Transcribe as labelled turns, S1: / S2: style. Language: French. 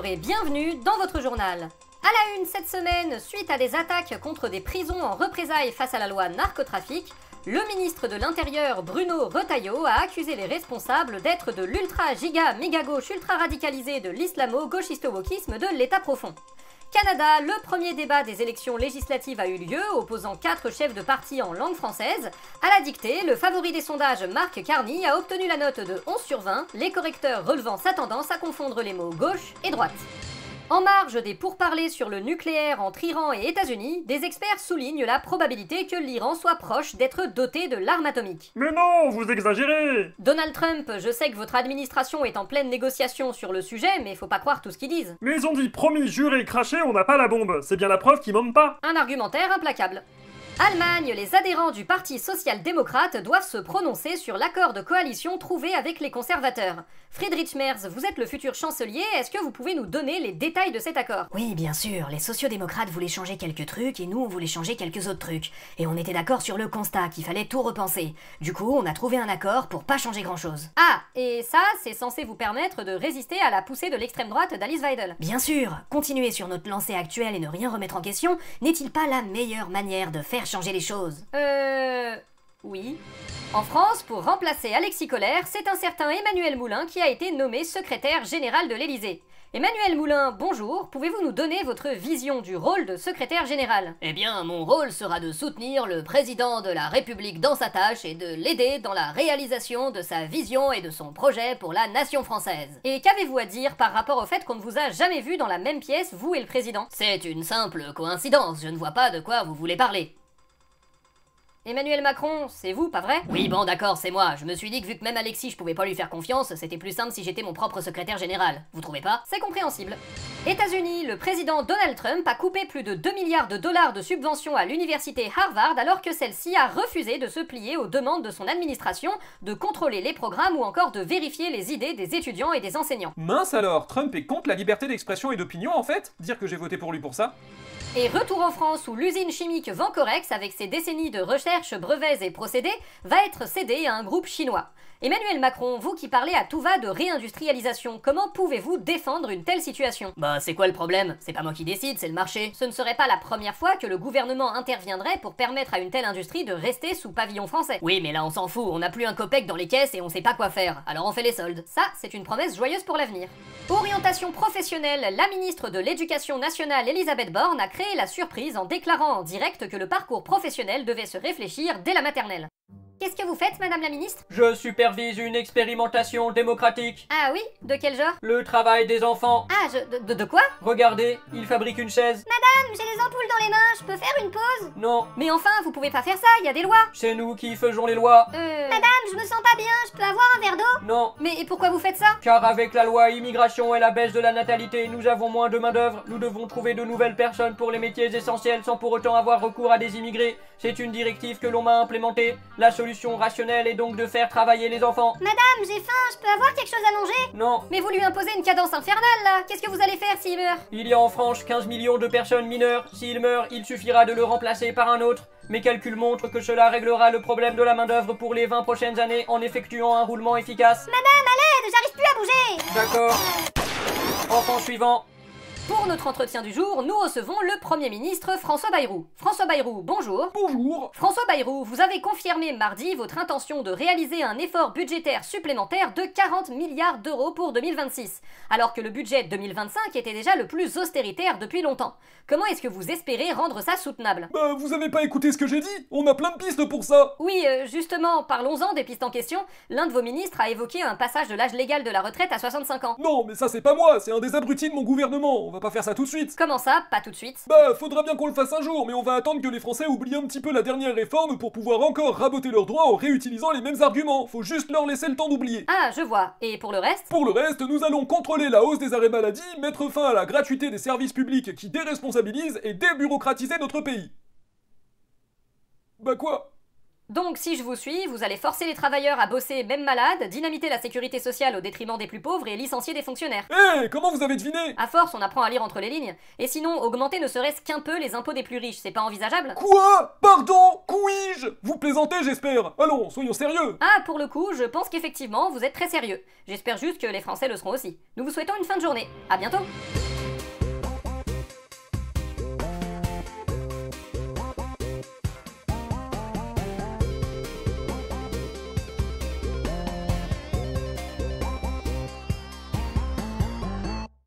S1: Bonjour et bienvenue dans votre journal. À la une cette semaine, suite à des attaques contre des prisons en représailles face à la loi narcotrafic, le ministre de l'Intérieur Bruno Retailleau a accusé les responsables d'être de l'ultra-giga-méga-gauche ultra-radicalisée de l'islamo-gauchisto-wokisme de l'État profond. Canada, le premier débat des élections législatives a eu lieu, opposant 4 chefs de parti en langue française. À la dictée, le favori des sondages, Mark Carney, a obtenu la note de 11 sur 20, les correcteurs relevant sa tendance à confondre les mots gauche et droite. En marge des pourparlers sur le nucléaire entre Iran et États-Unis, des experts soulignent la probabilité que l'Iran soit proche d'être doté de l'arme atomique.
S2: Mais non, vous exagérez!
S1: Donald Trump, je sais que votre administration est en pleine négociation sur le sujet, mais faut pas croire tout ce qu'ils disent.
S2: Mais ils ont dit promis, juré, craché, on n'a pas la bombe. C'est bien la preuve qu'ils mentent pas.
S1: Un argumentaire implacable. Allemagne, les adhérents du Parti social-démocrate doivent se prononcer sur l'accord de coalition trouvé avec les conservateurs. Friedrich Merz, vous êtes le futur chancelier, est-ce que vous pouvez nous donner les détails de cet accord?
S3: Oui, bien sûr, les sociodémocrates voulaient changer quelques trucs et nous on voulait changer quelques autres trucs. Et on était d'accord sur le constat qu'il fallait tout repenser. Du coup, on a trouvé un accord pour pas changer grand-chose.
S1: Ah, et ça, c'est censé vous permettre de résister à la poussée de l'extrême droite d'Alice Weidel.
S3: Bien sûr, continuer sur notre lancée actuelle et ne rien remettre en question n'est-il pas la meilleure manière de faire changer les choses?
S1: Oui. En France, pour remplacer Alexis Colère, c'est un certain Emmanuel Moulin qui a été nommé secrétaire général de l'Élysée. Emmanuel Moulin, bonjour, pouvez-vous nous donner votre vision du rôle de secrétaire général?
S4: Eh bien, mon rôle sera de soutenir le président de la République dans sa tâche et de l'aider dans la réalisation de sa vision et de son projet pour la nation française.
S1: Et qu'avez-vous à dire par rapport au fait qu'on ne vous a jamais vu dans la même pièce, vous et le président?
S4: C'est une simple coïncidence, je ne vois pas de quoi vous voulez parler.
S1: Emmanuel Macron, c'est vous, pas vrai?
S4: Oui, bon, d'accord, c'est moi. Je me suis dit que vu que même Alexis, je pouvais pas lui faire confiance, c'était plus simple si j'étais mon propre secrétaire général. Vous trouvez pas?
S1: C'est compréhensible. États-Unis, le président Donald Trump a coupé plus de 2 milliards de dollars de subventions à l'université Harvard alors que celle-ci a refusé de se plier aux demandes de son administration, de contrôler les programmes ou encore de vérifier les idées des étudiants et des enseignants.
S5: Mince alors, Trump est contre la liberté d'expression et d'opinion en fait? Dire que j'ai voté pour lui pour ça?
S1: Et retour en France où l'usine chimique Vancorex, avec ses décennies de recherche, brevets et procédés, va être cédée à un groupe chinois. Emmanuel Macron, vous qui parlez à tout va de réindustrialisation, comment pouvez-vous défendre une telle situation?
S4: Bah, c'est quoi le problème? C'est pas moi qui décide, c'est le marché.
S1: Ce ne serait pas la première fois que le gouvernement interviendrait pour permettre à une telle industrie de rester sous pavillon français.
S4: Oui, mais là on s'en fout, on n'a plus un copec dans les caisses et on sait pas quoi faire, alors on fait les soldes.
S1: Ça, c'est une promesse joyeuse pour l'avenir. Orientation professionnelle, la ministre de l'Éducation nationale Elisabeth Borne a créé la surprise en déclarant en direct que le parcours professionnel devait se réfléchir dès la maternelle. Qu'est-ce que vous faites, madame la ministre?
S6: Je supervise une expérimentation démocratique.
S1: Ah oui? De quel genre?
S6: Le travail des enfants.
S1: Ah, de quoi?
S6: Regardez, ils fabriquent une chaise.
S1: Madame, j'ai les ampoules dans les mains, je peux faire une pause?
S6: Non,
S1: Mais enfin, vous pouvez pas faire ça, il y a des lois.
S6: c'est nous qui faisons les lois.
S1: Madame, je me sens pas bien, je peux avoir un verre d'eau?
S6: Non,
S1: Mais pourquoi vous faites ça?
S6: car avec la loi immigration et la baisse de la natalité, nous avons moins de main-d'œuvre. Nous devons trouver de nouvelles personnes pour les métiers essentiels sans pour autant avoir recours à des immigrés. C'est une directive que l'on m'a implémentée. La solution rationnelle est donc de faire travailler les enfants.
S1: Madame, j'ai faim, je peux avoir quelque chose à manger?
S6: Non,
S1: Mais vous lui imposez une cadence infernale là, qu'est-ce que vous allez faire s'il meurt?
S6: il y a en France 15 millions de personnes mineures. S'il meurt, il suffira de le remplacer par un autre. Mes calculs montrent que cela réglera le problème de la main-d'œuvre pour les 20 prochaines années en effectuant un roulement efficace.
S1: Madame, à l'aide, j'arrive plus à bouger!
S6: D'accord. Enfant suivant.
S1: Pour notre entretien du jour, nous recevons le Premier ministre François Bayrou. François Bayrou, bonjour.
S5: Bonjour.
S1: François Bayrou, vous avez confirmé mardi votre intention de réaliser un effort budgétaire supplémentaire de 40 milliards d'euros pour 2026, alors que le budget 2025 était déjà le plus austéritaire depuis longtemps. Comment est-ce que vous espérez rendre ça soutenable?
S5: Bah vous avez pas écouté ce que j'ai dit? On a plein de pistes pour ça.
S1: Oui, justement, parlons-en des pistes en question. L'un de vos ministres a évoqué un passage de l'âge légal de la retraite à 65 ans.
S5: Non mais ça c'est pas moi, c'est un des abrutis de mon gouvernement. On va pas faire ça tout de suite.
S1: Comment ça, pas tout de suite?
S5: Bah faudra bien qu'on le fasse un jour, mais on va attendre que les Français oublient un petit peu la dernière réforme pour pouvoir encore raboter leurs droits en réutilisant les mêmes arguments. Faut juste leur laisser le temps d'oublier.
S1: Ah, je vois. Et pour le reste?
S5: Pour le reste, nous allons contrôler la hausse des arrêts maladie, mettre fin à la gratuité des services publics qui déresponsabilisent et débureaucratiser notre pays. Bah quoi?
S1: Donc si je vous suis, vous allez forcer les travailleurs à bosser même malades, dynamiter la sécurité sociale au détriment des plus pauvres et licencier des fonctionnaires.
S5: Hé, comment vous avez deviné?
S1: À force, on apprend à lire entre les lignes. Et sinon, augmenter ne serait-ce qu'un peu les impôts des plus riches, c'est pas envisageable?
S5: Quoi? Pardon? Couis-je? Vous plaisantez, j'espère. Allons, soyons sérieux.
S1: Ah, pour le coup, je pense qu'effectivement, vous êtes très sérieux. J'espère juste que les Français le seront aussi. Nous vous souhaitons une fin de journée. À bientôt!